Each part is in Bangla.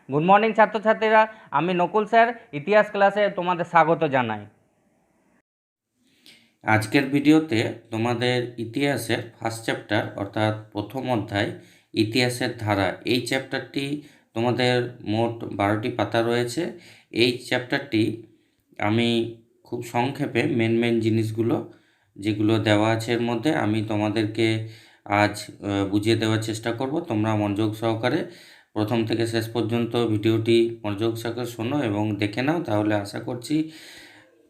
গুড মর্নিং ছাত্রছাত্রীরা, আমি নকুল স্যার ইতিহাস ক্লাসে তোমাদের স্বাগত জানাই। আজকের ভিডিওতে তোমাদের ইতিহাসের ফার্স্ট চ্যাপ্টার অর্থাৎ প্রথম অধ্যায় ইতিহাসের ধারা, এই চ্যাপ্টারটি তোমাদের মোট 12টি পাতা রয়েছে। এই চ্যাপ্টারটি আমি খুব সংক্ষেপে মেন জিনিসগুলো যেগুলো দেওয়া আছে এর মধ্যে আমি তোমাদেরকে আজ বুঝিয়ে দেওয়ার চেষ্টা করব। তোমরা মনোযোগ সহকারে প্রথম থেকে শেষ পর্যন্ত ভিডিওটি মনোযোগ সহকারে শোনো এবং দেখে নাও, তাহলে আশা করছি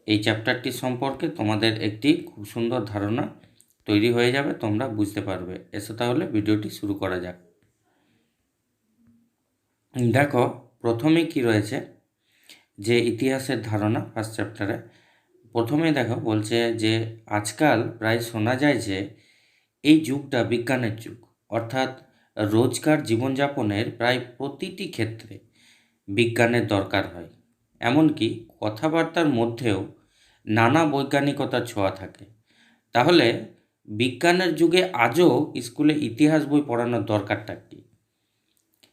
এই চ্যাপ্টারটি সম্পর্কে তোমাদের একটি খুব সুন্দর ধারণা তৈরি হয়ে যাবে, তোমরা বুঝতে পারবে। এসো তাহলে ভিডিওটি শুরু করা যাক। দেখো প্রথমেই কি রয়েছে, যে ইতিহাসের ধারণা ফার্স্ট চ্যাপ্টারে প্রথমেই দেখো বলছে যে আজকাল প্রায় শোনা যায় যে এই যুগটা বিজ্ঞানের যুগ, অর্থাৎ রোজকার জীবনযাপনের প্রায় প্রতিটি ক্ষেত্রে বিজ্ঞানের দরকার হয়। এমনকি কথাবার্তার মধ্যেও নানা বৈজ্ঞানিকতার ছোঁয়া থাকে। তাহলে বিজ্ঞানের যুগে আজও স্কুলে ইতিহাস বই পড়ানোর দরকারটা কী?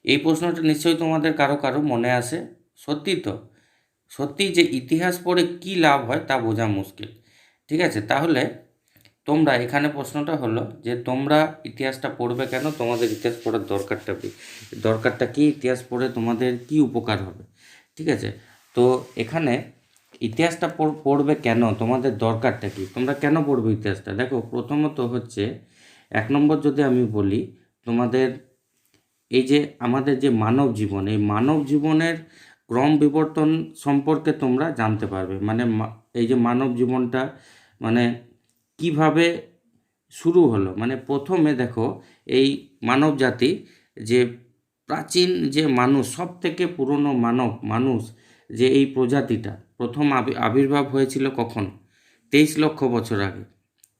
এই প্রশ্নটা নিশ্চয়ই তোমাদের কারো কারো মনে আসে। সত্যি তো, সত্যি যে ইতিহাস পড়ে কী লাভ হয় তা বোঝা মুশকিল। ঠিক আছে, তাহলে তোমরা এখানে প্রশ্নটা হলো যে তোমরা ইতিহাসটা পড়বে কেন, তোমাদের ইতিহাস পড়ার দরকারটা কি, ইতিহাস পড়ে তোমাদের কি উপকার হবে। ঠিক আছে, তো এখানে ইতিহাসটা পড়বে কেন, তোমাদের দরকারটা কি, তোমরা কেন পড়বে ইতিহাসটা। দেখো প্রথমত হচ্ছে 1 নম্বর যদি আমি বলি, তোমাদের এই যে আমাদের যে মানব জীবন, এই মানব জীবনের ক্রম বিবর্তন সম্পর্কে তোমরা জানতে পারবে। মানে এই যে মানব জীবনটা মানে কিভাবে শুরু হলো। মানে প্রথমে দেখো এই মানব জাতি যে প্রাচীন যে মানুষ, সব থেকে পুরনো মানুষ যে এই প্রজাতিটা প্রথম আবির্ভাব হয়েছিল কখন, 23 লক্ষ বছর আগে।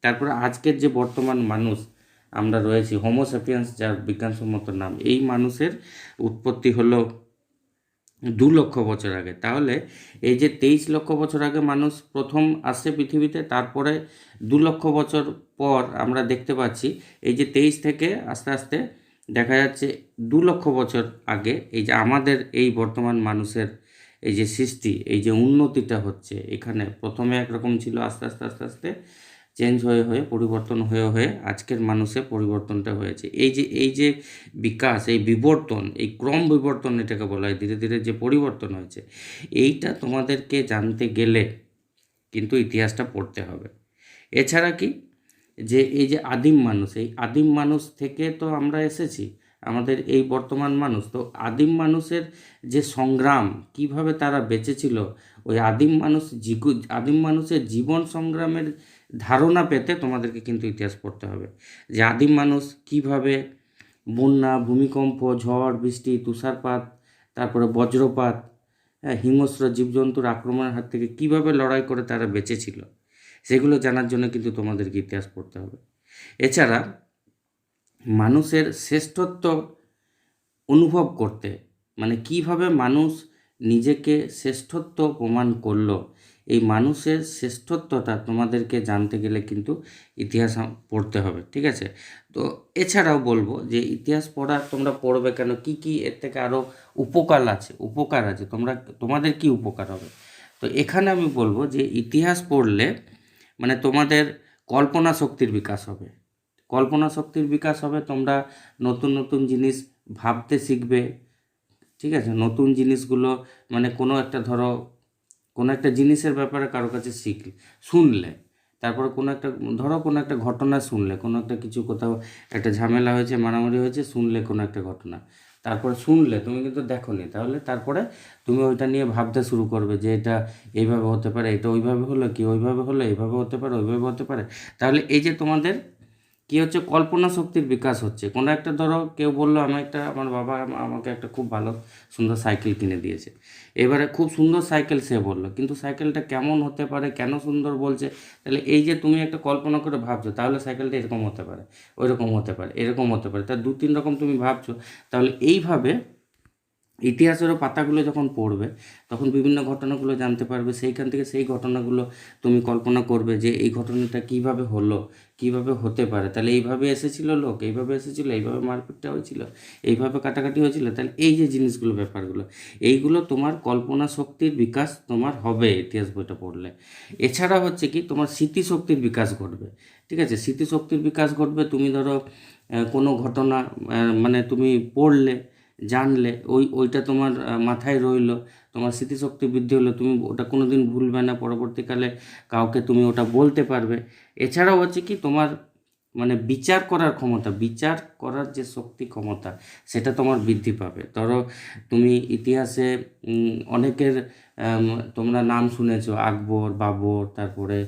তারপরে আজকের যে বর্তমান মানুষ আমরা রয়েছি, হোমোসেপিয়েন্স যার বিজ্ঞানসম্মত নাম, এই মানুষের উৎপত্তি হলো 2 লক্ষ বছর আগে। তাহলে এই যে 23 লক্ষ বছর আগে মানুষ প্রথম আসছে পৃথিবীতে, তারপরে 2 লক্ষ বছর পর আমরা দেখতে পাচ্ছি এই যে 23 থেকে আস্তে আস্তে দেখা যাচ্ছে 2 লক্ষ বছর আগে এই যে আমাদের এই বর্তমান মানুষের এই যে সৃষ্টি, এই যে উন্নতিটা হচ্ছে, এখানে প্রথমে একরকম ছিল, আস্তে আস্তে আস্তে আস্তে চেঞ্জ হয়ে পরিবর্তন হয়ে আজকের মানুষের পরিবর্তনটা হয়েছে। এই যে বিকাশ, এই বিবর্তন, এই ক্রম বিবর্তন এটাকে বলা হয়, ধীরে ধীরে যে পরিবর্তন হয়েছে, এইটা তোমাদেরকে জানতে গেলে কিন্তু ইতিহাসটা পড়তে হবে। এছাড়া কি, যে এই যে আদিম মানুষ, এই আদিম মানুষ থেকে তো আমরা এসেছি, আমাদের এই বর্তমান মানুষ তো আদিম মানুষের যে সংগ্রাম, কিভাবে তারা বেঁচেছিল, ওই আদিম মানুষের জীবন সংগ্রামের ধারণা পেতে তোমাদেরকে কিন্তু ইতিহাস পড়তে হবে। যে আদিম মানুষ কিভাবে বন্যা, ভূমিকম্প, ঝড় বৃষ্টি, তুষারপাত, তারপরে বজ্রপাত, হিংস্র জীবজন্তুর আক্রমণের হাত থেকে কিভাবে লড়াই করে তারা বেঁচেছিল, সেগুলো জানার জন্য কিন্তু তোমাদেরকে ইতিহাস পড়তে হবে। এছাড়া মানুষের শ্রেষ্ঠত্ব অনুভব করতে, মানে কিভাবে মানুষ নিজেকে শ্রেষ্ঠত্ব প্রমাণ করলো, এই মানুষের শ্রেষ্ঠত্বটা তোমাদেরকে জানতে গেলে কিন্তু ইতিহাস পড়তে হবে। ঠিক আছে, তো এছাড়াও বলবো যে ইতিহাস পড়া তোমরা পড়বে কেন, কি এর থেকে আরও উপকার আছে তোমাদের কি উপকার হবে। তো এখানে আমি বলবো যে ইতিহাস পড়লে মানে তোমাদের কল্পনা শক্তির বিকাশ হবে। তোমরা নতুন নতুন জিনিস ভাবতে শিখবে। ঠিক আছে, নতুন জিনিসগুলো মানে কোনো একটা জিনিসের ব্যাপারে কারো কাছে শুনলে, তারপরে কোনো একটা ঘটনা শুনলে, কোনো একটা কিছু কোথাও একটা ঝামেলা হয়েছে, মারামারি হয়েছে, শুনলে কোনো একটা ঘটনা, তারপরে শুনলে তুমি কিন্তু দেখোনি, তারপরে তুমি ওইটা নিয়ে ভাবতে শুরু করবে যে এটা এইভাবে হতে পারে, এটা ওইভাবে হলো, কি ওইভাবে হলো, এইভাবে হতে পারে, ওইভাবে হতে পারে। তাহলে এই যে তোমাদের কি হচ্ছে, কল্পনা শক্তির বিকাশ হচ্ছে। কোনো একটা ধরো কেউ বললো আমার বাবা আমাকে একটা খুব ভালো সুন্দর সাইকেল কিনে দিয়েছে, এবারে খুব সুন্দর সাইকেল সে বললো, কিন্তু সাইকেলটা কেমন হতে পারে, কেন সুন্দর বলছে, তাহলে এই যে তুমি একটা কল্পনা করে ভাবছো, তাহলে সাইকেলটা এরকম হতে পারে, ওইরকম হতে পারে, এরকম হতে পারে, তা 2-3 রকম তুমি ভাবছো। তাহলে এইভাবে ইতিহাসেরও পাতাগুলো যখন পড়বে তখন বিভিন্ন ঘটনাগুলো জানতে পারবে, সেইখান থেকে সেই ঘটনাগুলো তুমি কল্পনা করবে যে এই ঘটনাটা কিভাবে হলো, কিভাবে হতে পারে, তাহলে এইভাবে এসেছিল লোক, এইভাবে এসেছিলো, এইভাবে মারপিটটা হয়েছিল, এইভাবে কাটাকাটি হয়েছিল, তাহলে এই যে জিনিসগুলো, ব্যাপারগুলো, এইগুলো তোমার কল্পনা শক্তির বিকাশ তোমার হবে ইতিহাস বইটা পড়লে। এছাড়া হচ্ছে কি তোমার স্মৃতিশক্তির বিকাশ ঘটবে। ঠিক আছে, স্মৃতিশক্তির বিকাশ ঘটবে। তুমি ধরো কোনো ঘটনা মানে তুমি পড়লে, জানলে, ওইটা তোমার মাথায় রইলো, তোমার স্মৃতিশক্তি বৃদ্ধি হলো, তুমি ওটা কোনো দিন ভুলবে না, পরবর্তীকালে কাউকে তুমি ওটা বলতে পারবে। এছাড়াও হচ্ছে কি তোমার মানে বিচার করার ক্ষমতা, বিচার করার যে শক্তি, ক্ষমতা, সেটা তোমার বৃদ্ধি পাবে। ধরো তুমি ইতিহাসে অনেকের তোমরা নাম শুনেছো, আকবর, বাবর, তারপরে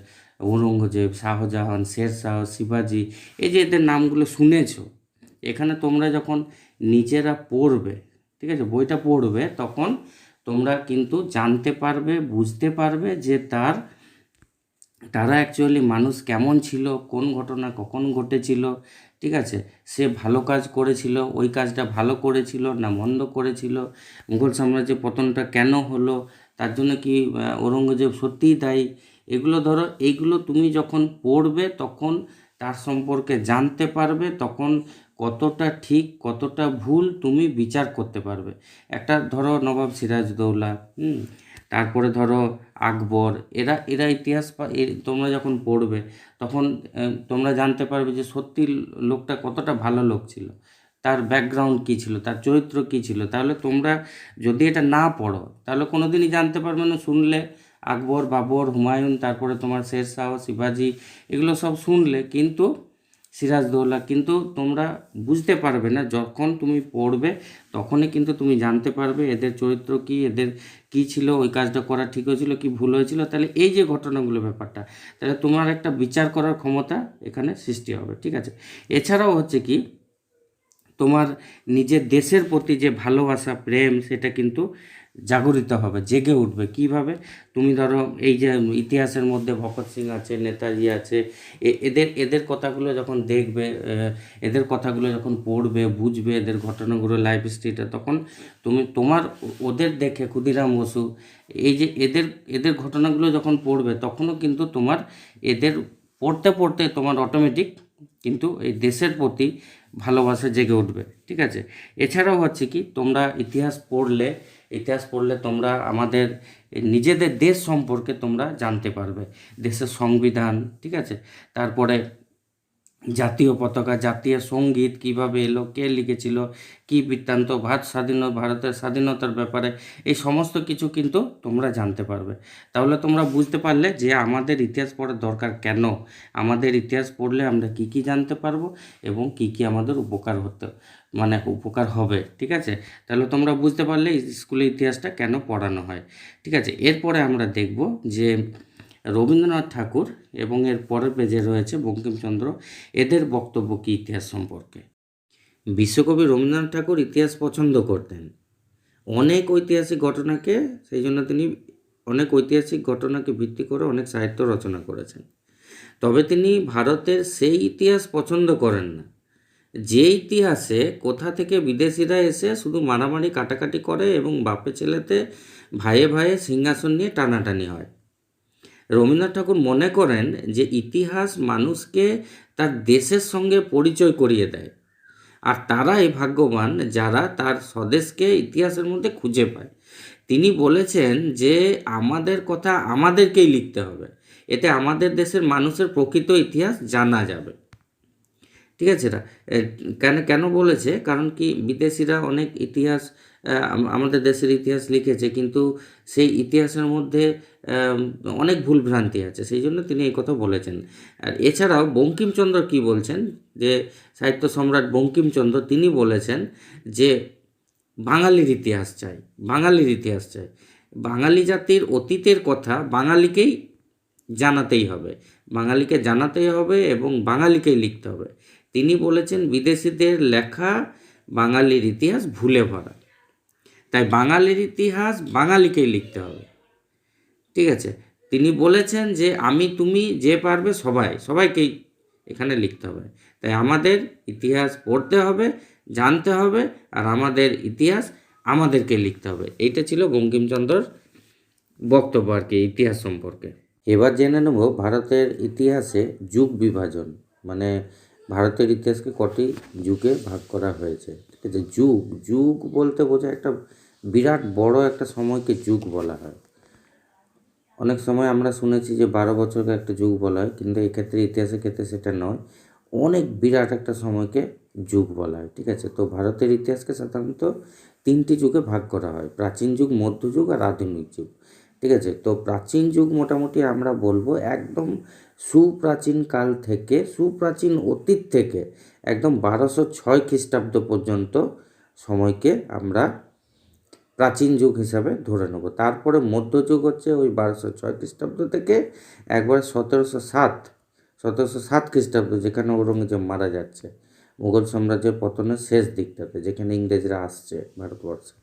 ঔরঙ্গজেব, শাহজাহান, শেরশাহ, শিবাজি, এই যে এদের নামগুলো শুনেছো। এখানে তোমরা যখন নিজেরা পড়বে, ঠিক আছে, বইটা পড়বে, তখন তোমরা কিন্তু জানতে পারবে, বুঝতে পারবে যে তারা অ্যাকচুয়ালি মানুষ কেমন ছিল, কোন ঘটনা কখন ঘটেছিল, ঠিক আছে, সে ভালো কাজ করেছিল, ওই কাজটা ভালো করেছিল না মন্দ করেছিল, মুঘল সাম্রাজ্যের পতনটা কেন হলো, তার জন্য কি ঔরঙ্গজেব সত্যিই দায়ী। এগুলো ধরো, এইগুলো তুমি যখন পড়বে তখন তার সম্পর্কে জানতে পারবে, তখন কতটা ঠিক কতটা ভুল তুমি বিচার করতে পারবে। একটা ধরো নবাব সিরাজদৌল্লা, তারপরে ধরো আকবর, এরা এরা ইতিহাস তোমরা যখন পড়বে তখন তোমরা জানতে পারবে যে সত্যি লোকটা কতটা ভালো লোক ছিল, তার ব্যাকগ্রাউন্ড কী ছিল, তার চরিত্র কী ছিল। তাহলে তোমরা যদি এটা না পড়ো তাহলে কোনো দিনই জানতে পারবে না। শুনলে আকবর, বাবর, হুমায়ুন, তারপরে তোমার শেরশাহ, শিবাজি, এগুলো সব শুনলে, কিন্তু সিরাজদৌল্লা, কিন্তু তোমরা বুঝতে পারবে না। যখন তুমি পড়বে তখনই কিন্তু তুমি জানতে পারবে এদের চরিত্র কী, এদের কী ছিল, ওই কাজটা করা ঠিক হয়েছিল কি ভুল হয়েছিল। তাহলে এই যে ঘটনাগুলো, ব্যাপারটা, তাহলে তোমার একটা বিচার করার ক্ষমতা এখানে সৃষ্টি হবে। ঠিক আছে, এছাড়াও হচ্ছে কি তোমার নিজের দেশের প্রতি যে ভালোবাসা, প্রেম, সেটা কিন্তু জাগরিত হবে, জেগে উঠবে। কিভাবে? তুমি ধরো এই যে ইতিহাসের মধ্যে ভগৎ সিং আছে, নেতাজি আছে, এদের এদের কথাগুলো যখন দেখবে, এদের কথাগুলো যখন পড়বে, বুঝবে, এদের ঘটনাগুলো, লাইফ হিস্ট্রিটা, তখন তোমার ওদের দেখে, ক্ষুদিরাম বসু, এই যে এদের এদের ঘটনাগুলো যখন পড়বে তখনও কিন্তু তোমার এদের পড়তে পড়তে তোমার অটোমেটিক কিন্তু এই দেশের প্রতি ভালোবাসা জেগে উঠবে। ঠিক আছে, এছাড়াও হচ্ছে কি তোমরা ইতিহাস পড়লে তোমরা আমাদের নিজেদের দেশ সম্পর্কে তোমরা জানতে পারবে, দেশের সংবিধান, ঠিক আছে, তারপরে জাতীয় পতাকা, জাতীয় সঙ্গীত কীভাবে এলো, কে লিখেছিল, কী বৃত্তান্ত, ভারতের স্বাধীনতার ব্যাপারে, এই সমস্ত কিছু কিন্তু তোমরা জানতে পারবে। তাহলে তোমরা বুঝতে পারলে যে আমাদের ইতিহাস পড়ার দরকার কেন, আমাদের ইতিহাস পড়লে আমরা কি কি জানতে পারবো এবং কি কি আমাদের উপকার হবে। ঠিক আছে, তাহলে তোমরা বুঝতে পারলে স্কুলে ইতিহাসটা কেন পড়ানো হয়। ঠিক আছে, এরপরে আমরা দেখব যে রবীন্দ্রনাথ ঠাকুর এবং এর পরের পেজে রয়েছে বঙ্কিমচন্দ্র, এদের বক্তব্য কী ইতিহাস সম্পর্কে। বিশ্বকবি রবীন্দ্রনাথ ঠাকুর ইতিহাস পছন্দ করতেন। সেই জন্য তিনি অনেক ঐতিহাসিক ঘটনাকে ভিত্তি করে অনেক সাহিত্য রচনা করেছেন। তবে তিনি ভারতের সেই ইতিহাস পছন্দ করেন না যে ইতিহাসে কোথা থেকে বিদেশিরা এসে শুধু মারামারি কাটাকাটি করে এবং বাপে ছেলেতে, ভাইয়ে ভাইয়ে সিংহাসন নিয়ে টানাটানি হয়। রবীন্দ্রনাথ ঠাকুর মনে করেন যে ইতিহাস মানুষকে তার দেশের সঙ্গে পরিচয় করিয়ে দেয়, আর তারাই ভাগ্যবান যারা তার স্বদেশকে ইতিহাসের মধ্যে খুঁজে পায়। তিনি বলেছেন যে আমাদের কথা আমাদেরকেই লিখতে হবে, এতে আমাদের দেশের মানুষের প্রকৃত ইতিহাস জানা যাবে। ঠিক আছে, এটা কেন কেন বলেছে? কারণ কি বিদেশিরা অনেক ইতিহাস আমাদের দেশের ইতিহাস লিখেছে, কিন্তু সেই ইতিহাসের মধ্যে অনেক ভুলভ্রান্তি আছে, সেই জন্য তিনি এই কথা বলেছেন। আর এছাড়াও বঙ্কিমচন্দ্র কি বলছেন, যে সাহিত্য সম্রাট বঙ্কিমচন্দ্র, তিনি বলেছেন যে বাঙালির ইতিহাস চাই, বাঙালির ইতিহাস চাই। বাঙালি জাতির অতীতের কথা বাঙালিকেই জানাতেই হবে, বাঙালিকে জানাতেই হবে এবং বাঙালিকেই লিখতে হবে। তিনি বলেছেন বিদেশিদের লেখা বাঙালির ইতিহাস ভুলে ভরা, তাই বাঙালির ইতিহাস বাঙালিকেই লিখতে হবে। ঠিক আছে, তিনি বলেছেন যে আমি তুমি যে পারবে সবাইকেই এখানে লিখতে হবে। তাই আমাদের ইতিহাস পড়তে হবে, জানতে হবে, আর আমাদের ইতিহাস আমাদেরকে লিখতে হবে। এইটা ছিল বঙ্কিমচন্দ্রর বক্তব্য আর কি ইতিহাস সম্পর্কে। এবার জেনে নেব ভারতের ইতিহাসে যুগ বিভাজন, মানে ভারতের ইতিহাসকে কটি যুগে ভাগ করা হয়েছে। ঠিক আছে, যুগ যুগ বলতে বোঝায় একটা বিরাট বড় একটা সময়কে যুগ বলা হয়। অনেক সময় আমরা শুনেছি যে 12 বছরকে একটা যুগ বলা হয়, কিন্তু এই ক্ষেত্রে ইতিহাসের ক্ষেত্রে সেটা নয়, অনেক বিরাট একটা সময়কে যুগ বলা হয়। ঠিক আছে, তো ভারতের ইতিহাসকে সাধারণত 3টি যুগে ভাগ করা হয়: প্রাচীন যুগ, মধ্যযুগ আর আধুনিক যুগ। ঠিক আছে, তো প্রাচীন যুগ মোটামুটি আমরা বলবো একদম সুপ্রাচীন কাল থেকে, সুপ্রাচীন অতীত থেকে একদম 1206 খ্রিস্টাব্দ পর্যন্ত সময়কে আমরা প্রাচীন যুগ হিসাবে ধরে নেব। তারপরে মধ্যযুগ হচ্ছে ওই 1206 খ্রিস্টাব্দ থেকে একবারে 1707 খ্রিস্টাব্দ, যেখানে ঔরঙ্গজেব মারা যাচ্ছে, মুঘল সাম্রাজ্যের পতনের শেষ দিকটাতে, যেখানে ইংরেজরা আসছে ভারতবর্ষে।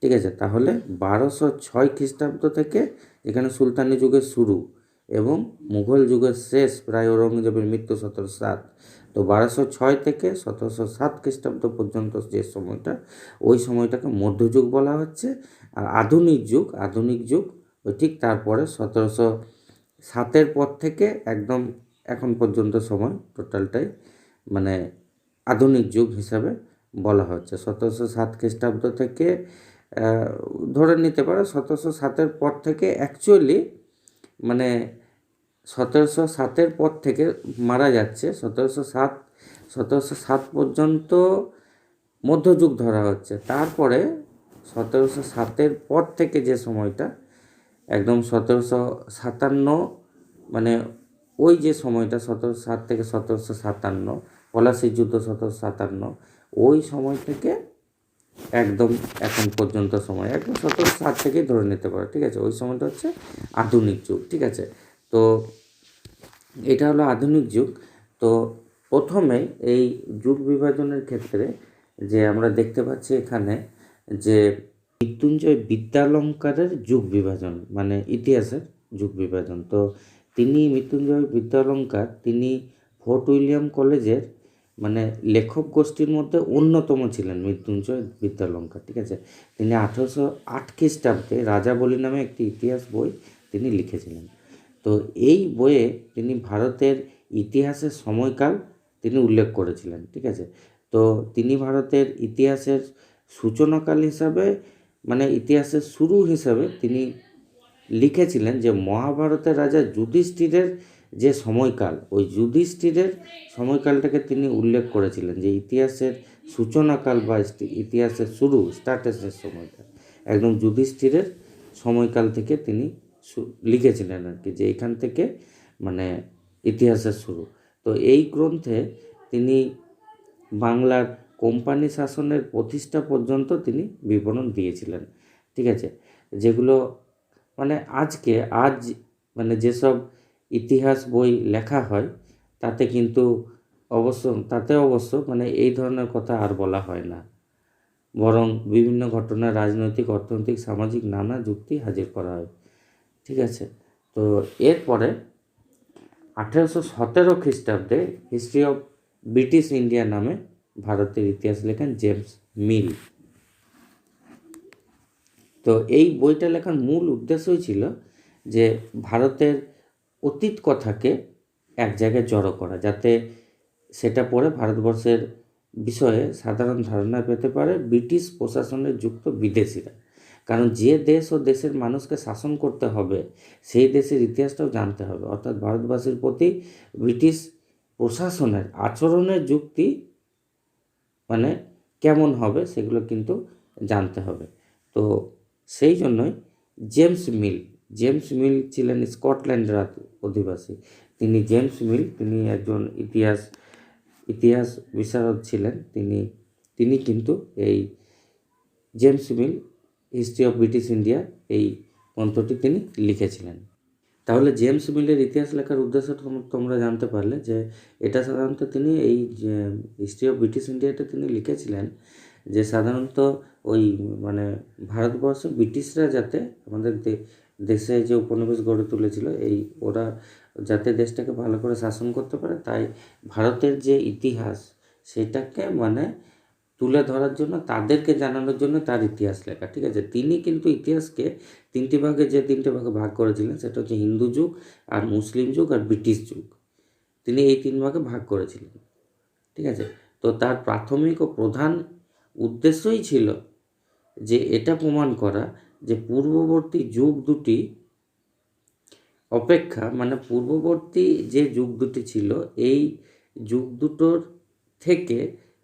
ঠিক আছে, তাহলে 1206 খ্রিস্টাব্দ থেকে যেখানে সুলতানি যুগের শুরু এবং মুঘল যুগের শেষ, প্রায় ঔরঙ্গজেবের মৃত্যু 1707, তো 1206 থেকে 1707 খ্রিস্টাব্দ পর্যন্ত যে সময়টা, ওই সময়টাকে মধ্যযুগ বলা হচ্ছে। আর আধুনিক যুগ ওই ঠিক তারপরে 1707 পর থেকে একদম এখন পর্যন্ত সময় টোটালটাই মানে আধুনিক যুগ হিসাবে বলা হচ্ছে। 1707 খ্রিস্টাব্দ থেকে ধরে নিতে পারো 1707 পর থেকে অ্যাকচুয়ালি মানে 1707 পর থেকে মারা যাচ্ছে, 1707 পর্যন্ত মধ্যযুগ ধরা হচ্ছে। তারপরে 1707 পর থেকে যে সময়টা একদম 1757, মানে ওই যে সময়টা 1707 থেকে 1757, পলাশির যুদ্ধ 1757, ওই সময় থেকে একদম এখন পর্যন্ত সময় একদম 1707 থেকেই ধরে নিতে পারো। ঠিক আছে, ওই সময়টা হচ্ছে আধুনিক যুগ। ঠিক আছে, তো এটা হলো আধুনিক যুগ। তো প্রথমে এই যুগ বিভাজনের ক্ষেত্রে যে আমরা দেখতে পাচ্ছি এখানে যে মৃত্যুঞ্জয় বিদ্যালঙ্কারের যুগ বিভাজন, মানে ইতিহাসের যুগ বিভাজন। তো মৃত্যুঞ্জয় বিদ্যালঙ্কার তিনি ফোর্ট উইলিয়াম কলেজের মানে লেখক গোষ্ঠীর মধ্যে অন্যতম ছিলেন মৃত্যুঞ্জয় বিদ্যালঙ্কার। ঠিক আছে, তিনি 1808 খ্রিস্টাব্দে রাজাবলী নামে একটি ইতিহাস বই তিনি লিখেছিলেন। তো এই বইয়ে তিনি ভারতের ইতিহাসের সময়কাল তিনি উল্লেখ করেছিলেন। ঠিক আছে, তো তিনি ভারতের ইতিহাসের সূচনাকাল হিসাবে, মানে ইতিহাসের শুরু হিসাবে তিনি লিখেছিলেন যে মহাভারতের রাজা যুধিষ্ঠিরের যে সময়কাল, ওই যুধিষ্ঠিরের সময়কালটাকে তিনি উল্লেখ করেছিলেন যে ইতিহাসের সূচনাকাল বা ইতিহাসের শুরু, স্টার্টেসের সময়টা একদম যুধিষ্ঠিরের সময়কাল থেকে তিনি লিখেছিলেন আর কি, যে এখান থেকে মানে ইতিহাসের শুরু। তো এই গ্রন্থে তিনি বাংলার কোম্পানি শাসনের প্রতিষ্ঠা পর্যন্ত তিনি বিবরণ দিয়েছিলেন। ঠিক আছে, যেগুলো মানে আজ মানে যেসব ইতিহাস বই লেখা হয় তাতে অবশ্য মানে এই ধরনের কথা আর বলা হয় না, বরং বিভিন্ন ঘটনা, রাজনৈতিক, অর্থনৈতিক, সামাজিক নানা যুক্তি হাজির করা হয়। ঠিক আছে, তো এরপরে 1817 খ্রিস্টাব্দে হিস্ট্রি অফ ব্রিটিশ ইন্ডিয়া নামে ভারতের ইতিহাস লেখেন জেমস মিল। তো এই বইটা লেখার মূল উদ্দেশ্যই ছিল যে ভারতের অতীত কথাকে এক জায়গায় জড়ো করা, যাতে সেটা পড়ে ভারতবর্ষের বিষয়ে সাধারণ ধারণা পেতে পারে ব্রিটিশ প্রশাসনের যুক্ত বিদেশিরা। কারণ যে দেশ ও দেশের মানুষকে শাসন করতে হবে সেই দেশের ইতিহাসটাও জানতে হবে, অর্থাৎ ভারতবাসীর প্রতি ব্রিটিশ প্রশাসনের আচরণের যুক্তি মানে কেমন হবে সেগুলো কিন্তু জানতে হবে। তো সেই জন্যই জেমস মিল ছিলেন স্কটল্যান্ডের অধিবাসী। তিনি একজন ইতিহাস বিশারদ ছিলেন। তিনি কিন্তু এই James Mill history of British India এই গ্রন্থটি তিনি লিখেছিলেন। তাহলে জেমস মিলের ইতিহাস লেখার উদ্দেশ্য তোমরা জানতে পারলে যে এটা সাধারণত তিনি এই যে হিস্ট্রি অফ ব্রিটিশ ইন্ডিয়াটা তিনি লিখেছিলেন যে সাধারণত ওই মানে ভারতবর্ষে ব্রিটিশরা যাতে আমাদের দেশে যে উপনিবেশ গড়ে তুলেছিল ওরা যাতে দেশটাকে ভালো করে শাসন করতে পারে, তাই ভারতের যে ইতিহাস সেটাকে মানে তুলে ধরার জন্য, তাদেরকে জানানোর জন্য তার ইতিহাস লেখা। ঠিক আছে, তিনি কিন্তু ইতিহাসকে তিনটি ভাগে ভাগ করেছিলেন, সেটা হচ্ছে হিন্দু যুগ, আর মুসলিম যুগ, আর ব্রিটিশ যুগ। তিনি এই 3 ভাগে ভাগ করেছিলেন। ঠিক আছে, তো তার প্রাথমিক ও প্রধান উদ্দেশ্যই ছিল যে এটা প্রমাণ করা যে পূর্ববর্তী যুগ দুটি অপেক্ষা, মানে পূর্ববর্তী যে যুগ দুটি ছিল, এই যুগ দুটোর থেকে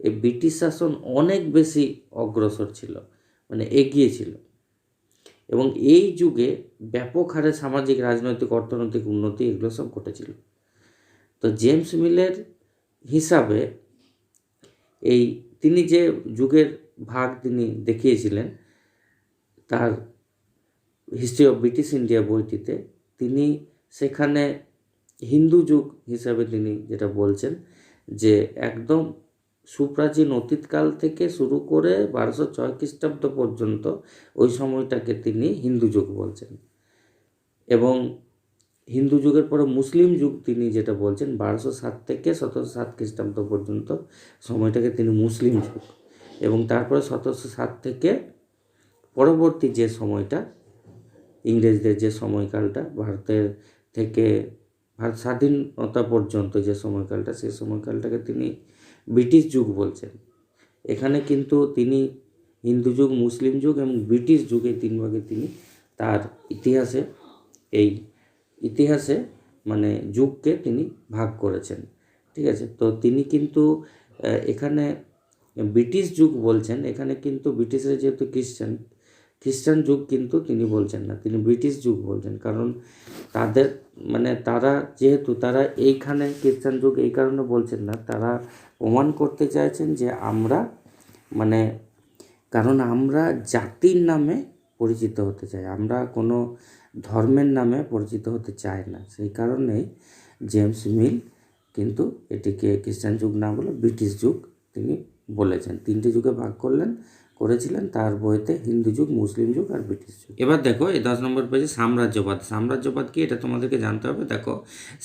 এই ব্রিটিশ শাসন অনেক বেশি অগ্রসর ছিল, মানে এগিয়ে ছিল, এবং এই যুগে ব্যাপক হারে সামাজিক, রাজনৈতিক, অর্থনৈতিক উন্নতি এগুলো সব ঘটেছিল। তো জেমস মিলের হিসাবে এই তিনি যে যুগের ভাগ তিনি দেখিয়েছিলেন তার হিস্ট্রি অফ ব্রিটিশ ইন্ডিয়া বইটিতে, তিনি সেখানে হিন্দু যুগ হিসাবে তিনি যেটা বলছেন যে একদম সুপ্রাচীন অতীতকাল থেকে শুরু করে 1206 খ্রিস্টাব্দ পর্যন্ত ওই সময়টাকে তিনি হিন্দু যুগ বলছেন, এবং হিন্দু যুগের পরে মুসলিম যুগ তিনি যেটা বলছেন 1207 থেকে 1707 খ্রিস্টাব্দ পর্যন্ত সময়টাকে তিনি মুসলিম যুগ, এবং তারপরে 1707 থেকে পরবর্তী যে সময়টা, ইংরেজদের যে সময়কালটা, ভারতের থেকে ভারত স্বাধীনতা পর্যন্ত যে সময়কালটা, সেই সময়কালটাকে তিনি ব্রিটিশ যুগ বলছেন। এখানে কিন্তু তিনি হিন্দু যুগ, মুসলিম যুগ এবং ব্রিটিশ যুগে 3 ভাগে তিনি তার ইতিহাসে মানে যুগকে তিনি ভাগ করেছেন। ঠিক আছে, তো তিনি কিন্তু এখানে ব্রিটিশ যুগ বলছেন, এখানে কিন্তু ব্রিটিশরা যেহেতু খ্রিস্টান যুগ কিন্তু তিনি বলছেন না, তিনি ব্রিটিশ যুগ বলছেন। কারণ তাদের মানে তারা এইখানে খ্রিস্টান যুগ এই কারণে বলছেন না, তারা প্রমাণ করতে চাইছেন যে কারণ আমরা জাতির নামে পরিচিত হতে চাই, আমরা কোনো ধর্মের নামে পরিচিত হতে চাই না। সেই কারণেই জেমস মিল কিন্তু এটিকে খ্রিস্টান যুগ না বলে ব্রিটিশ যুগ তিনি বলেছেন। 3টে যুগে ভাগ করেছিলেন তার বইতে, হিন্দু যুগ, মুসলিম যুগ আর ব্রিটিশ যুগ। এবার দেখো এই 10 নম্বর পেজে সাম্রাজ্যবাদ কি, এটা তোমাদেরকে জানতে হবে। দেখো,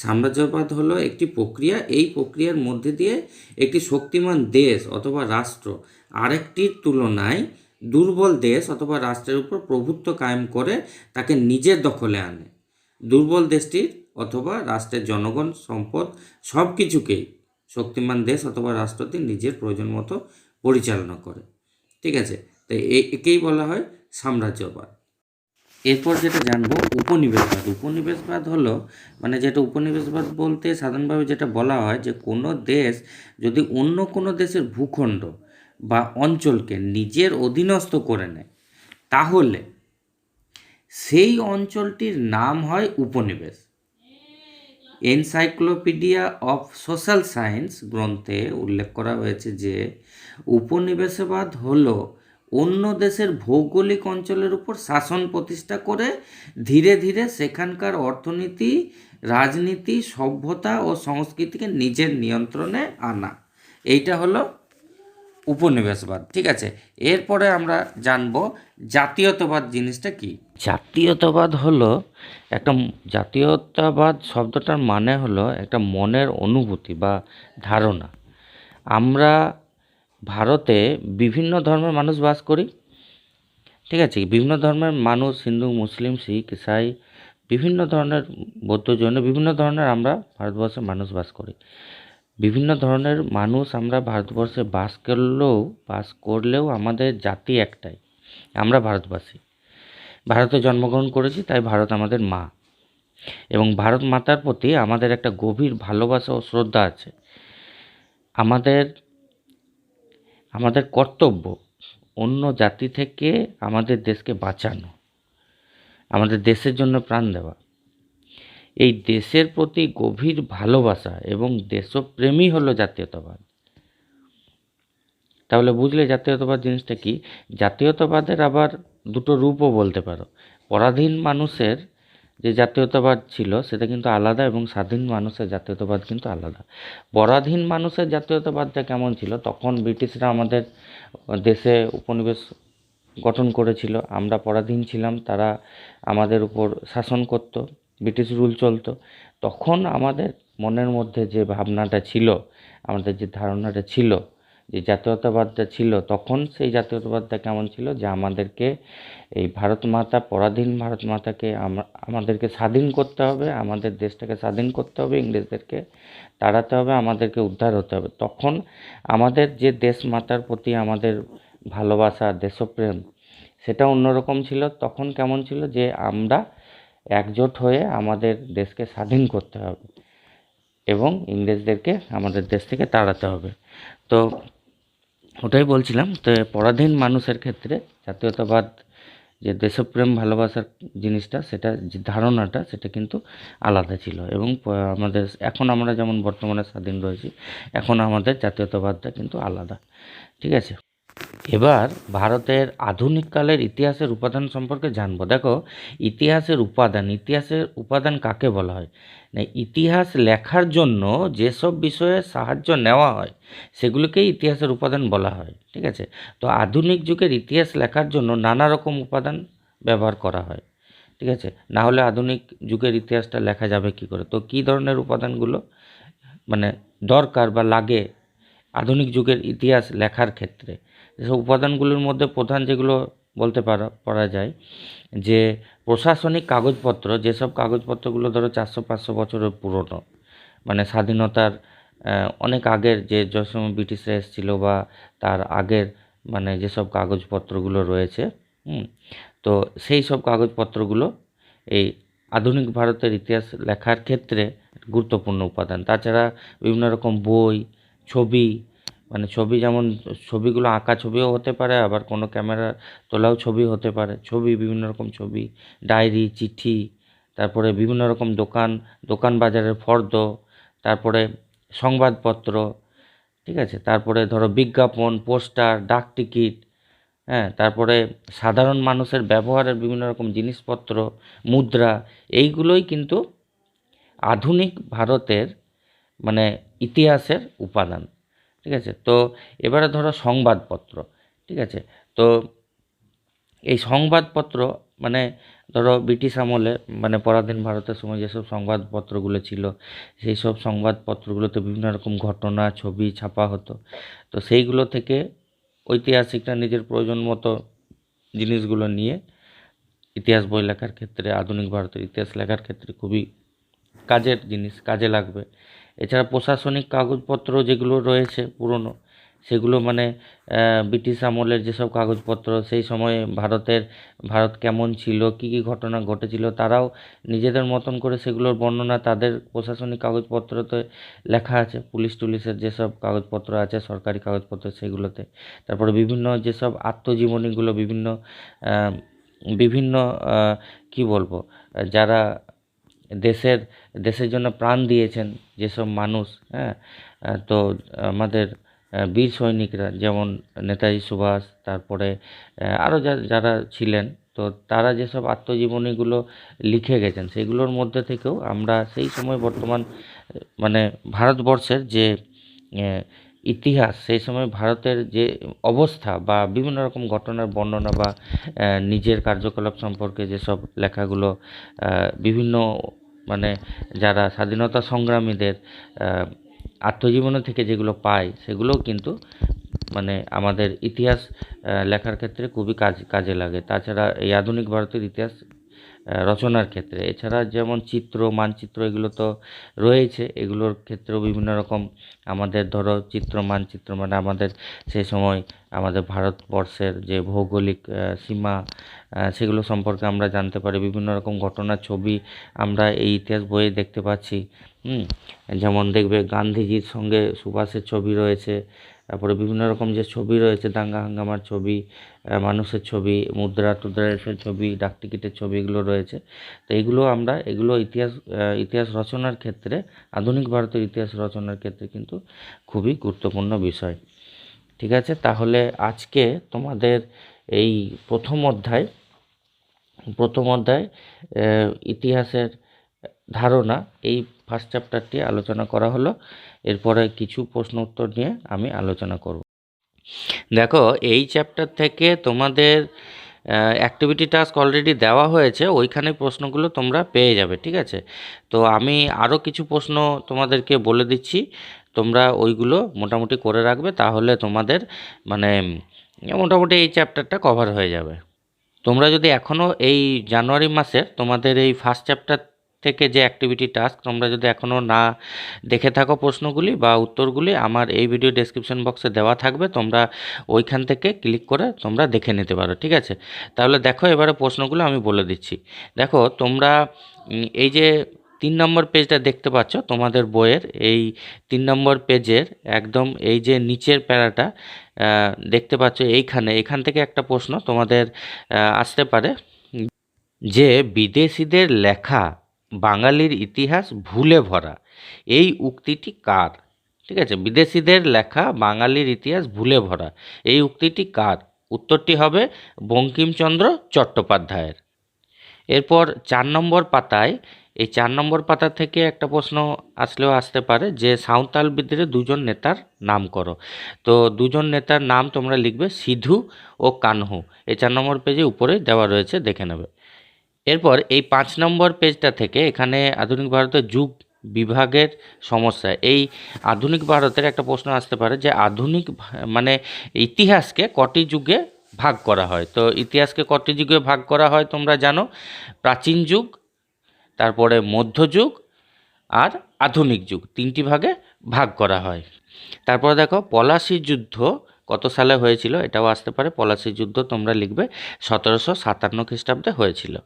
সাম্রাজ্যবাদ হলো একটি প্রক্রিয়া, এই প্রক্রিয়ার মধ্যে দিয়ে একটি শক্তিমান দেশ অথবা রাষ্ট্র আরেকটির তুলনায় দুর্বল দেশ অথবা রাষ্ট্রের উপর প্রভুত্ব কায়েম করে তাকে নিজের দখলে আনে। দুর্বল দেশটির অথবা রাষ্ট্রের জনগণ, সম্পদ সব কিছুকেই শক্তিমান দেশ অথবা রাষ্ট্রটি নিজের প্রয়োজন মতো পরিচালনা করে। ঠিক আছে, তো একেই বলা হয় সাম্রাজ্যবাদ। এরপর যেটা জানবো উপনিবেশবাদ হলো উপনিবেশবাদ বলতে সাধারণভাবে যেটা বলা হয় যে কোনো দেশ যদি অন্য কোনো দেশের ভূখণ্ড বা অঞ্চলকে নিজের অধীনস্থ করে নেয়, তাহলে সেই অঞ্চলটির নাম হয় উপনিবেশ। এনসাইক্লোপিডিয়া অফ সোশ্যাল সায়েন্স গ্রন্থে উল্লেখ করা হয়েছে যে উপনিবেশবাদ হলো অন্য দেশের ভৌগোলিক অঞ্চলের উপর শাসন প্রতিষ্ঠা করে ধীরে ধীরে সেখানকার অর্থনীতি, রাজনীতি, সভ্যতা ও সংস্কৃতিকে নিজের নিয়ন্ত্রণে আনা, এইটা হলো উপনিবেশবাদ। ঠিক আছে, এরপরে আমরা জানবো জাতীয়তাবাদ জিনিসটা কি। জাতীয়তাবাদ শব্দটার মানে হলো একটা মনের অনুভূতি বা ধারণা। আমরা ভারতে বিভিন্ন ধর্মের মানুষ বাস করি। ঠিক আছে, বিভিন্ন ধর্মের মানুষ, হিন্দু, মুসলিম, শিখ, ইসাই, বিভিন্ন ধরনের বৌদ্ধ, জৈন, বিভিন্ন ধরনের আমরা ভারতবর্ষে মানুষ বাস করি। বিভিন্ন ধরনের মানুষ আমরা ভারতবর্ষে বাস করলেও আমাদের জাতি একটাই, আমরা ভারতবাসী। ভারতে জন্মগ্রহণ করেছি, তাই ভারত আমাদের মা, এবং ভারত মাতার প্রতি আমাদের একটা গভীর ভালোবাসা ও শ্রদ্ধা আছে। আমাদের কর্তব্য অন্য জাতি থেকে আমাদের দেশকে বাঁচানো, আমাদের দেশের জন্য প্রাণ দেওয়া। এই দেশের প্রতি গভীর ভালোবাসা এবং দেশপ্রেমই হলো জাতীয়তাবাদ। তাহলে বুঝলে জাতীয়তাবাদ জিনিসটা কি। জাতীয়তাবাদের আবার দুটো রূপও বলতে পারো। পরাধীন মানুষের যে জাতীয়তাবাদ ছিল সেটা কিন্তু আলাদা, এবং স্বাধীন মানুষের জাতীয়তাবাদ কিন্তু আলাদা। পরাধীন মানুষের জাতীয়তাবাদটা কেমন ছিল, তখন ব্রিটিশরা আমাদের দেশে উপনিবেশ গঠন করেছিল, আমরা পরাধীন ছিলাম, তারা আমাদের উপর শাসন করত, ব্রিটিশ রুল চলতো। তখন আমাদের মনের মধ্যে যে ভাবনাটা ছিল, আমাদের যে ধারণাটা ছিল, যে জাতীয়তাবাদটা ছিল তখন, সেই জাতীয়তাবাদটা কেমন ছিল, যে আমাদেরকে এই ভারত মাতা, পরাধীন ভারত মাতাকে আমাদেরকে স্বাধীন করতে হবে, আমাদের দেশটাকে স্বাধীন করতে হবে, ইংরেজদেরকে তাড়াতে হবে, আমাদেরকে উদ্ধার হতে হবে। তখন আমাদের যে দেশ মাতার প্রতি আমাদের ভালোবাসা, দেশপ্রেম, সেটা অন্যরকম ছিল। তখন কেমন ছিল, যে আমরা একজোট হয়ে আমাদের দেশকে স্বাধীন করতে হবে এবং ইংরেজদেরকে আমাদের দেশ থেকে তাড়াতে হবে। তো ওটাই বলছিলাম, তো পরাধীন মানুষের ক্ষেত্রে জাতীয়তাবাদ, যে দেশপ্রেম ভালোবাসার জিনিসটা, সেটা যে ধারণাটা, সেটা কিন্তু আলাদা ছিল। এবং আমাদের এখন আমরা যেমন বর্তমানে স্বাধীন রয়েছি, এখন আমাদের জাতীয়তাবাদটা কিন্তু আলাদা। ঠিক আছে, এবার ভারতের আধুনিক কালের ইতিহাসের উপাদান সম্পর্কে জানবো। দেখো, ইতিহাসের উপাদান কাকে বলা হয়? না, ইতিহাস লেখার জন্য যেসব বিষয়ে সাহায্য নেওয়া হয় সেগুলোকেই ইতিহাসের উপাদান বলা হয়। ঠিক আছে, তো আধুনিক যুগের ইতিহাস লেখার জন্য নানা রকম উপাদান ব্যবহার করা হয়। ঠিক আছে, না হলে আধুনিক যুগের ইতিহাসটা লেখা যাবে কি করে? তো কী ধরনের উপাদানগুলো মানে দরকার বা লাগে আধুনিক যুগের ইতিহাস লেখার ক্ষেত্রে? যেসব উপাদানগুলোর মধ্যে প্রধান যেগুলো বলতে পারা যায়, যে প্রশাসনিক কাগজপত্র, যেসব কাগজপত্রগুলো ধরো 400-500 বছরের পুরনো, মানে স্বাধীনতার অনেক আগের, যে সময় ব্রিটিশরা এসেছিল বা তার আগের, মানে যেসব কাগজপত্রগুলো রয়েছে, তো সেই সব কাগজপত্রগুলো এই আধুনিক ভারতের ইতিহাস লেখার ক্ষেত্রে গুরুত্বপূর্ণ উপাদান। তাছাড়া বিভিন্ন রকম বই, ছবি, মানে ছবি, যেমন ছবিগুলো আঁকা ছবিও হতে পারে, আবার কোনো ক্যামেরা তোলাও ছবি হতে পারে। ছবি, বিভিন্ন রকম ছবি, ডায়েরি, চিঠি, তারপরে বিভিন্ন রকম দোকান বাজারের ফর্দ, তারপরে সংবাদপত্র। ঠিক আছে, তারপরে ধরো বিজ্ঞাপন, পোস্টার, ডাক টিকিট, হ্যাঁ, তারপরে সাধারণ মানুষের ব্যবহারের বিভিন্ন রকম জিনিসপত্র, মুদ্রা, এইগুলোই কিন্তু আধুনিক ভারতের মানে ইতিহাসের উপাদান। ঠিক আছে, তো এবারে ধরো সংবাদপত্র। ঠিক আছে, তো এই সংবাদপত্র মানে ধরো ব্রিটিশ আমলে, মানে পরাধীন ভারতের সময় যেসব সংবাদপত্রগুলো ছিল, সেই সব সংবাদপত্রগুলোতে বিভিন্ন রকম ঘটনা, ছবি ছাপা হতো। তো সেইগুলো থেকে ঐতিহাসিকরা নিজের প্রয়োজন মতো জিনিসগুলো নিয়ে ইতিহাস বই লেখার ক্ষেত্রে, আধুনিক ভারতের ইতিহাস লেখার ক্ষেত্রে খুবই কাজের জিনিস, কাজে লাগবে। এছাড়া প্রশাসনিক কাগজপত্র যেগুলো রয়েছে পুরনো, সেগুলো মানে ব্রিটিশ আমলের যেসব কাগজপত্র, সেই সময়ে ভারত কেমন ছিল, কী কী ঘটনা ঘটেছিল, তারাও নিজেদের মতন করে সেগুলোর বর্ণনা তাদের প্রশাসনিক কাগজপত্রতে লেখা আছে। পুলিশ টুলিশের যেসব কাগজপত্র আছে, সরকারি কাগজপত্র, সেগুলোতে। তারপরে বিভিন্ন যেসব আত্মজীবনীগুলো, বিভিন্ন কি বলবো, যারা দেশের জন্য প্রাণ দিয়েছেন যেসব মানুষ, হ্যাঁ, তো আমাদের বীর সৈনিকরা, যেমন নেতাজি সুভাষ, তারপরে আরও যারা ছিলেন, তো তারা যেসব আত্মজীবনীগুলো লিখে গেছেন, সেগুলোর মধ্যে থেকেও আমরা সেই সময় বর্তমান মানে ভারতবর্ষের যে ইতিহাস, সেই সময় ভারতের যে অবস্থা বা বিভিন্ন রকম ঘটনার বর্ণনা বা নিজের কার্যকলাপ সম্পর্কে যেসব লেখাগুলো, বিভিন্ন মানে যারা স্বাধীনতা সংগ্রামীদের আত্মজীবনী থেকে যেগুলো পাই, সেগুলোও কিন্তু মানে আমাদের ইতিহাস লেখার ক্ষেত্রে খুবই কাজে লাগে। তাছাড়া এই আধুনিক ভারতের ইতিহাস রচনার ক্ষেত্রে, এছাড়া যেমন চিত্র, মানচিত্র, এগুলো তো রয়েছে, এগুলোর ক্ষেত্রেও বিভিন্ন রকম আমাদের ধরো চিত্র, মানচিত্র, মানে আমাদের সেই সময় আমাদের ভারতবর্ষের যে ভৌগোলিক সীমা, সেগুলো সম্পর্কে আমরা জানতে পারি। বিভিন্ন রকম ঘটনার ছবি আমরা এই ইতিহাস বইয়ে দেখতে পাচ্ছি। যেমন দেখবে গান্ধীজির সঙ্গে সুভাষের ছবি রয়েছে, তারপরে বিভিন্ন রকম যে ছবি রয়েছে, দাঙ্গা হাঙ্গামার ছবি, মানুষের ছবি, মুদ্রা টুদ্রা, এসব ছবি, ডাকটিকিটের ছবি, এগুলো রয়েছে। তো এগুলো ইতিহাস রচনার ক্ষেত্রে, আধুনিক ভারতের ইতিহাস রচনার ক্ষেত্রে কিন্তু খুবই গুরুত্বপূর্ণ বিষয়। ঠিক আছে, তাহলে আজকে তোমাদের এই প্রথম অধ্যায় ইতিহাসের ধারণা, এই ফার্স্ট চ্যাপ্টারটি আলোচনা করা হলো। এরপরে কিছু প্রশ্ন উত্তর নিয়ে আমি আলোচনা করব। দেখো, এই চ্যাপ্টার থেকে তোমাদের অ্যাক্টিভিটি টাস্ক অলরেডি দেওয়া হয়েছে, ওইখানে প্রশ্নগুলো তোমরা পেয়ে যাবে। ঠিক আছে, তো আমি আরও কিছু প্রশ্ন তোমাদেরকে বলে দিচ্ছি, তোমরা ওইগুলো মোটামুটি করে রাখবে, তাহলে তোমাদের মানে মোটামুটি এই চ্যাপ্টারটা কভার হয়ে যাবে। তোমরা যদি এখনও এই জানুয়ারি মাসের তোমাদের এই ফার্স্ট চ্যাপ্টার থেকে যে অ্যাক্টিভিটি টাস্ক তোমরা যদি এখনও না দেখে থাকো প্রশ্নগুলি বা উত্তরগুলি, আমার এই ভিডিও ডেসক্রিপশন বক্সে দেওয়া থাকবে, তোমরা ওইখান থেকে ক্লিক করে তোমরা দেখে নিতে পারো, ঠিক আছে? তাহলে দেখো এবারে প্রশ্নগুলো আমি বলে দিচ্ছি। দেখো তোমরা এই যে 3 নম্বর পেজটা দেখতে পাচ্ছ তোমাদের বইয়ের, এই 3 নম্বর পেজের একদম এই যে নিচের প্যারাটা দেখতে পাচ্ছ, এখান থেকে একটা প্রশ্ন তোমাদের আসতে পারে যে বিদেশিদের লেখা বাঙালির ইতিহাস ভুলে ভরা, এই উক্তিটি কার? ঠিক আছে, বিদেশিদের লেখা বাঙালির ইতিহাস ভুলে ভরা, এই উক্তিটি কার? উত্তরটি হবে বঙ্কিমচন্দ্র চট্টোপাধ্যায়ের। এরপর 4 নম্বর পাতায়, এই 4 নম্বর পাতা থেকে একটা প্রশ্ন আসলেও আসতে পারে যে সাঁওতাল বিদ্রোহের 2জন নেতার নাম করো। তো 2জন নেতার নাম তোমরা লিখবে সিধু ও কানহু। এই 4 নম্বর পেজে উপরে দেওয়া রয়েছে, দেখে নেবে। এরপর এই 5 নম্বর পেজটা থেকে এখানে আধুনিক ভারতের যুগ বিভাগের সমস্যা, এই আধুনিক ভারতের একটা প্রশ্ন আসতে পারে যে আধুনিক মানে ইতিহাসকে কটি যুগে ভাগ করা হয়। তো ইতিহাসকে কটি যুগে ভাগ করা হয় তোমরা জানো, প্রাচীন যুগ, তারপরে মধ্যযুগ আর আধুনিক যুগ, 3টি ভাগে ভাগ করা হয়। তারপরে দেখো পলাশী যুদ্ধ কত সালে হয়েছিল, এটাও আসতে পারে। পলাশী যুদ্ধ তোমরা লিখবে 1757 খ্রিস্টাব্দে হয়েছিল।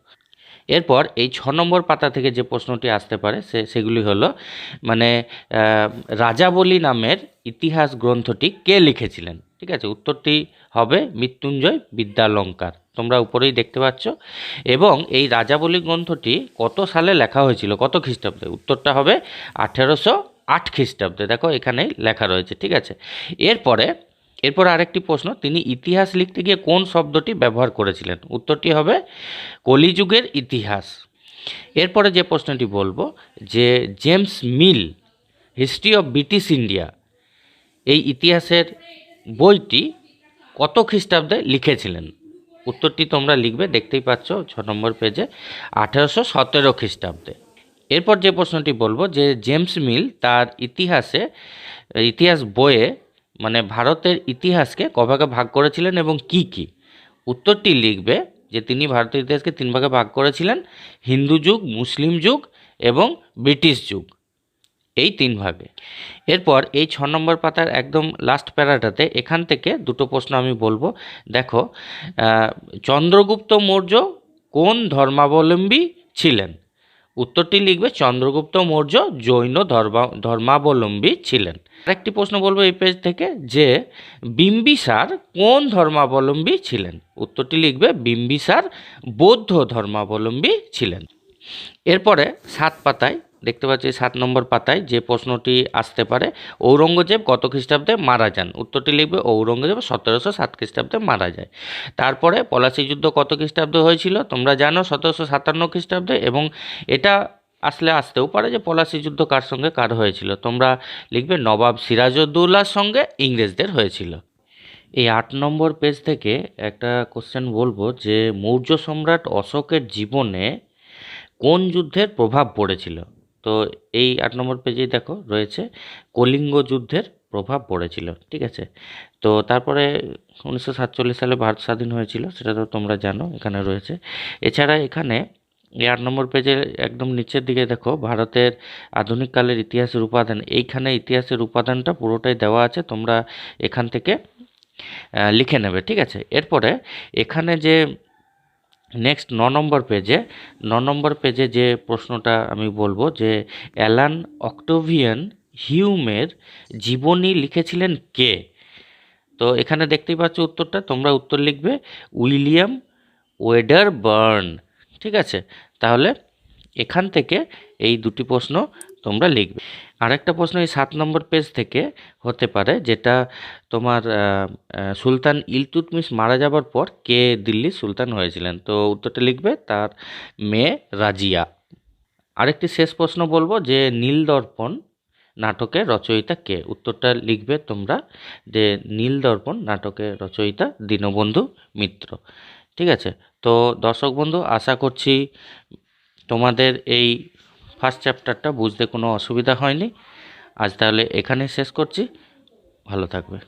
এরপর এই 6 নম্বর পাতা থেকে যে প্রশ্নটি আসতে পারে সেগুলি হলো মানে রাজাবলি নামের ইতিহাস গ্রন্থটি কে লিখেছিলেন? ঠিক আছে, উত্তরটি হবে মৃত্যুঞ্জয় বিদ্যালঙ্কার, তোমরা উপরেই দেখতে পাচ্ছ। এবং এই রাজাবলি গ্রন্থটি কত সালে লেখা হয়েছিল, কত খ্রিস্টাব্দে? উত্তরটা হবে 1808 খ্রিস্টাব্দে, দেখো এখানেই লেখা রয়েছে, ঠিক আছে। এরপর আরেকটি প্রশ্ন, তিনি ইতিহাস লিখতে গিয়ে কোন শব্দটি ব্যবহার করেছিলেন? উত্তরটি হবে কলিযুগের ইতিহাস। এরপরে যে প্রশ্নটি বলবো যে James Mill history of British India, এই ইতিহাসের বইটি কত খ্রিস্টাব্দে লিখেছিলেন? উত্তরটি তোমরা লিখবে, দেখতেই পাচ্ছ 6 নম্বর পেজে, 1817 খ্রিস্টাব্দে। এরপর যে প্রশ্নটি বলবো যে জেমস মিল তার ইতিহাস বইয়ে মানে ভারতের ইতিহাসকে কভাগে ভাগ করেছিলেন এবং কি কি? উত্তরটি লিখবে যে তিনি ভারতের ইতিহাসকে 3 ভাগে ভাগ করেছিলেন, হিন্দু যুগ, মুসলিম যুগ এবং ব্রিটিশ যুগ, এই 3 ভাগে। এরপর এই 6 নম্বর পাতার একদম লাস্ট প্যারাটাতে এখান থেকে দুটো প্রশ্ন আমি বলবো। দেখো চন্দ্রগুপ্ত মৌর্য কোন ধর্মাবলম্বী ছিলেন? উত্তরটি লিখবে চন্দ্রগুপ্ত মৌর্য জৈন ধর্মাবলম্বী ছিলেন। আরেকটি প্রশ্ন বলবো এই পেজ থেকে যে বিম্বিসার কোন ধর্মাবলম্বী ছিলেন? উত্তরটি লিখবে বিম্বিসার বৌদ্ধ ধর্মাবলম্বী ছিলেন। এরপরে 7 পাতায় দেখতে পাচ্ছি 7 নম্বর পাতায় যে প্রশ্নটি আসতে পারে, ঔরঙ্গজেব কত খ্রিস্টাব্দে মারা যান? উত্তরটি লিখবে ঔরঙ্গজেব 1707 খ্রিস্টাব্দে মারা যায়। তারপরে পলাশী যুদ্ধ কত খ্রিস্টাব্দে হয়েছিল? তোমরা জানো 1757 খ্রিস্টাব্দে, এবং এটা আসতেও পারে যে পলাশী যুদ্ধ কার সঙ্গে কার হয়েছিল, তোমরা লিখবে নবাব সিরাজউদ্দৌলার সঙ্গে ইংরেজদের হয়েছিল। এই 8 নম্বর পেজ থেকে একটা কোশ্চেন বলবো যে মৌর্য সম্রাট অশোকের জীবনে কোন যুদ্ধের প্রভাব পড়েছিল? তো এই 8 নম্বর পেজেই দেখো রয়েছে কলিঙ্গ যুদ্ধের প্রভাব পড়েছিল, ঠিক আছে। তো তারপরে 1947 সালে ভারত স্বাধীন হয়েছিল, সেটা তো তোমরা জানো, এখানে রয়েছে। এছাড়া এখানে এই 8 নম্বর পেজে একদম নিচের দিকে দেখো ভারতের আধুনিক কালের ইতিহাসের উপাদান, এইখানে ইতিহাসের উপাদানটা পুরোটাই দেওয়া আছে, তোমরা এখান থেকে লিখে নেবে, ঠিক আছে। এরপরে এখানে যে নেক্সট 9 নম্বর পেজে যে প্রশ্নটা আমি বলবো যে অ্যালান অক্টোভিয়ান হিউমের জীবনী লিখেছিলেন কে? তো এখানে দেখতেই পাচ্ছ উত্তরটা, তোমরা উত্তর লিখবে উইলিয়াম ওয়েডারবার্ন, ঠিক আছে। তাহলে এখান থেকে এই দুটি প্রশ্ন তোমরা লিখবে। আরেকটা প্রশ্ন এই 7 নম্বর পেজ থেকে হতে পারে, যেটা তোমার সুলতান ইলতুৎমিশ মারা যাবার পর কে দিল্লির সুলতান হয়েছিলেন? তো উত্তরটা লিখবে তার মেয়ে রাজিয়া। আরেকটি শেষ প্রশ্ন বলবো যে নীলদর্পণ নাটকের রচয়িতা কে? উত্তরটা লিখবে তোমরা যে নীলদর্পণ নাটকের রচয়িতা দীনবন্ধু মিত্র, ঠিক আছে। তো দর্শক বন্ধু, আশা করছি তোমাদের এই ফার্স্ট চ্যাপ্টারটা বুঝতে কোনো অসুবিধা হয়নি। আজ তাহলে এখানেই শেষ করছি। ভালো থাকবে।